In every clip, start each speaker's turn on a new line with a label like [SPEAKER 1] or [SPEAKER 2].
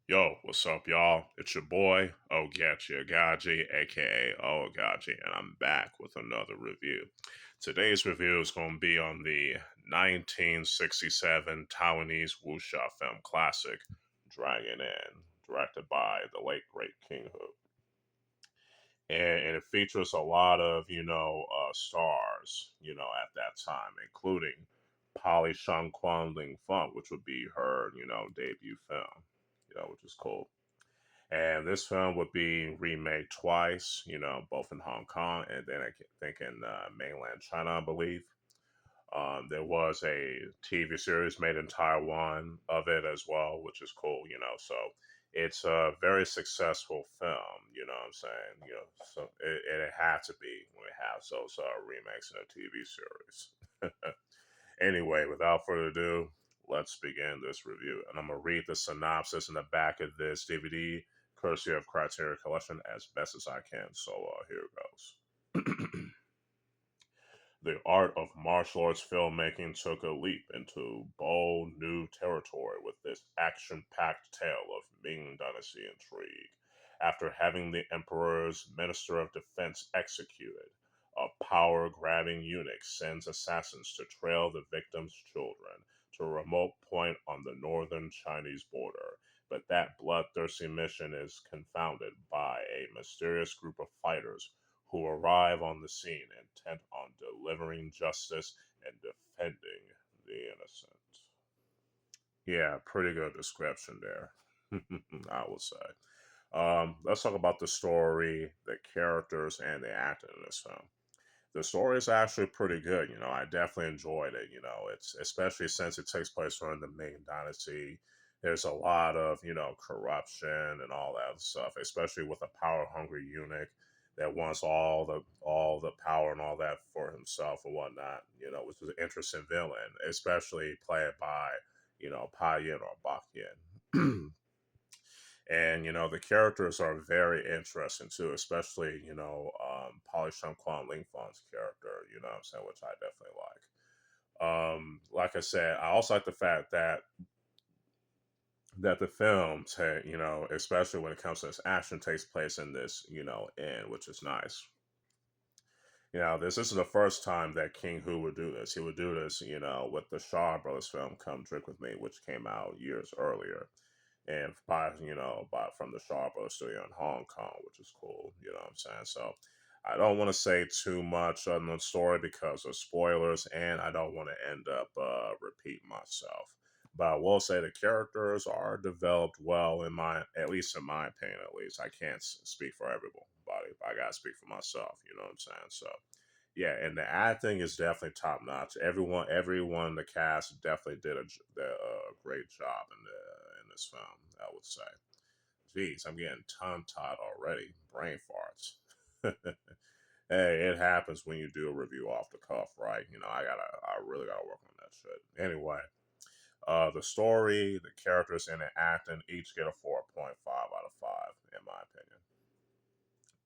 [SPEAKER 1] Yo, what's up, y'all? It's your boy, Ogechi Aghaji, aka Oaghaji, and I'm back with another review. Today's review is going to be on the 1967 Taiwanese wuxia film classic, Dragon Inn, directed by the late, great King Hu. And it features a lot of, stars, at that time, including Polly Shang Kuan Ling Feng, which would be her, debut film, which is cool. And this film would be remade twice, both in Hong Kong and then I think in mainland China, I believe. There was a TV series made in Taiwan of it as well, which is cool, So it's a very successful film, you know what I'm saying? So it had to be when it has those remakes in a TV series. Anyway, without further ado, let's begin this review. And I'm going to read the synopsis in the back of this DVD, courtesy of Criteria Collection, as best as I can. So here it goes. The art of martial arts filmmaking took a leap into bold new territory with this action packed tale of Ming Dynasty intrigue. After having the Emperor's Minister of Defense executed, a power grabbing eunuch sends assassins to trail the victim's children to a remote point on the northern Chinese border. But that bloodthirsty mission is confounded by a mysterious group of fighters who arrive on the scene intent on delivering justice and defending the innocent. Yeah, pretty good description there, I would say. Let's talk about the story, the characters, and the acting in this film. The story is actually pretty good. I definitely enjoyed it. It's especially since it takes place during the Ming Dynasty. There's a lot of corruption and all that stuff, especially with a power hungry eunuch that wants all the power and all that for himself and whatnot. Which is an interesting villain, especially played by Pa Yin or Bak Yin. And the characters are very interesting too, especially Polly Shun Quan Ling Feng's character. You know what I'm saying, which I definitely like. Like I said, I also like the fact that the films had, especially when it comes to this action, takes place in this, inn, which is nice. This isn't the first time that King Hu would do this. He would do this, with the Shaw Brothers film "Come Drink with Me," which came out years earlier and by from the Shaw Brothers studio in Hong Kong, which is cool. You know what I'm saying? So I don't want to say too much on the story because of spoilers, and I don't want to end up repeating myself. But I will say the characters are developed well at least in my opinion. At least I can't speak for everybody, but I gotta speak for myself. You know what I'm saying? So yeah, and the acting is definitely top notch. Everyone in the cast definitely did a great job in this film. I would say. Jeez, I'm getting tongue tied already. Brain farts. Hey, it happens when you do a review off the cuff, right? I really gotta work on that shit. Anyway, the story, the characters, and the acting each get a 4.5 out of 5, in my opinion.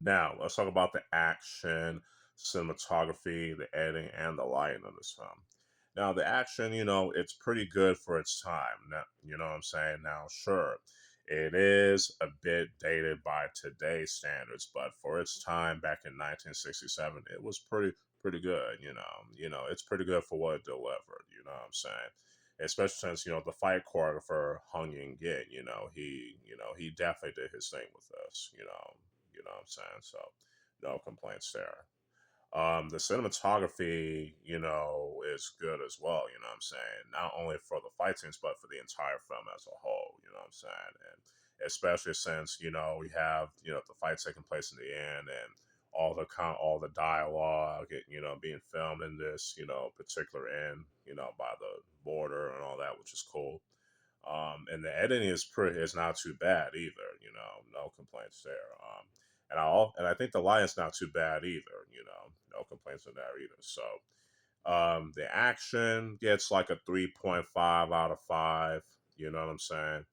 [SPEAKER 1] Now, let's talk about the action, cinematography, the editing, and the lighting of this film. Now, the action, it's pretty good for its time. Now, you know what I'm saying? Now, sure, it is a bit dated by today's standards, but for its time back in 1967, it was pretty good. It's pretty good for what it delivered. You know what I'm saying? Especially since the fight choreographer Hung Ying-Git, he definitely did his thing with this. You know what I'm saying? So no complaints there. The cinematography, is good as well, you know what I'm saying? Not only for the fight scenes, but for the entire film as a whole, you know what I'm saying? And especially since, we have, the fight taking place in the end and all the dialogue, being filmed in this, particular end, by the border and all that, which is cool. And the editing is not too bad either. No complaints there. And I think the lion's not too bad either. No complaints on that either. So the action gets like a 3.5 out of 5. You know what I'm saying?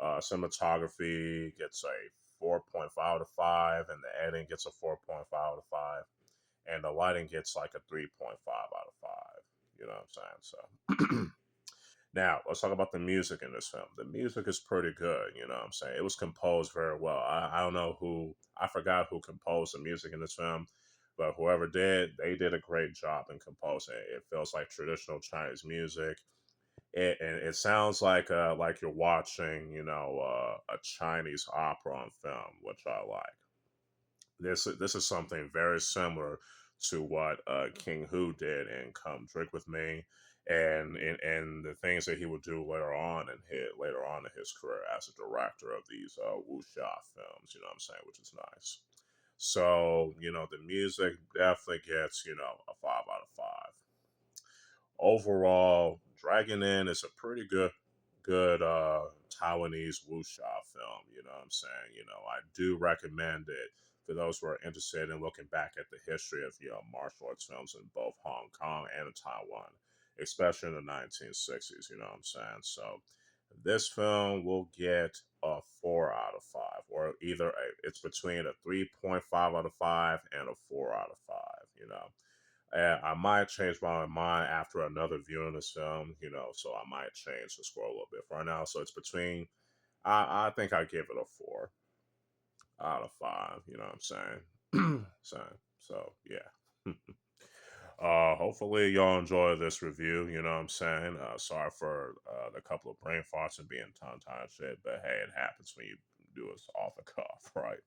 [SPEAKER 1] Cinematography gets a 4.5 out of 5, and the editing gets a 4.5 out of 5, and the lighting gets like a 3.5 out of 5. You know what I'm saying? So Now, let's talk about the music in this film. The music is pretty good, you know what I'm saying? It was composed very well. I don't know who, I forgot who composed the music in this film, but whoever did, they did a great job in composing it. It feels like traditional Chinese music. And it sounds like you're watching, a Chinese opera on film, which I like. This is something very similar to what King Hu did in Come Drink with Me, and the things that he would do later on in his career as a director of these wuxia films. You know what I'm saying, which is nice. So the music definitely gets a 5 out of 5. Overall, Dragon Inn is a pretty good Taiwanese wuxia film. You know what I'm saying? I do recommend it for those who are interested in looking back at the history of martial arts films in both Hong Kong and in Taiwan, especially in the 1960s. You know what I'm saying? So this film will get a 4 out of 5, or it's between a 3.5 out of 5 and a 4 out of 5. And I might change my mind after another viewing this film, so I might change the score a little bit. For right now, so it's between. I think I give it a 4 out of 5. You know what I'm saying? So yeah. Hopefully y'all enjoy this review. You know what I'm saying? Sorry for the couple of brain farts and being tongue tied and shit, but hey, it happens when you do it off the cuff, right?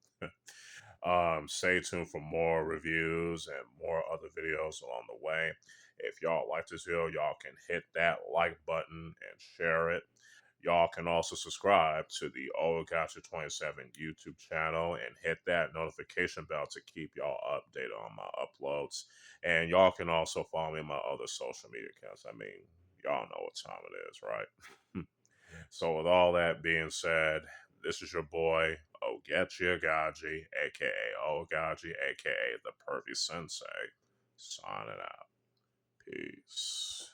[SPEAKER 1] Stay tuned for more reviews and more other videos along the way. If y'all like this video, y'all can hit that like button and share it. Y'all can also subscribe to the Oaghaji 27 YouTube channel and hit that notification bell to keep y'all updated on my uploads. And y'all can also follow me on my other social media accounts. I mean, y'all know what time it is, right? So, with all that being said, this is your boy, Ogechi Aghaji, aka Oaghaji, aka the Pervy Sensei, signing out. Peace.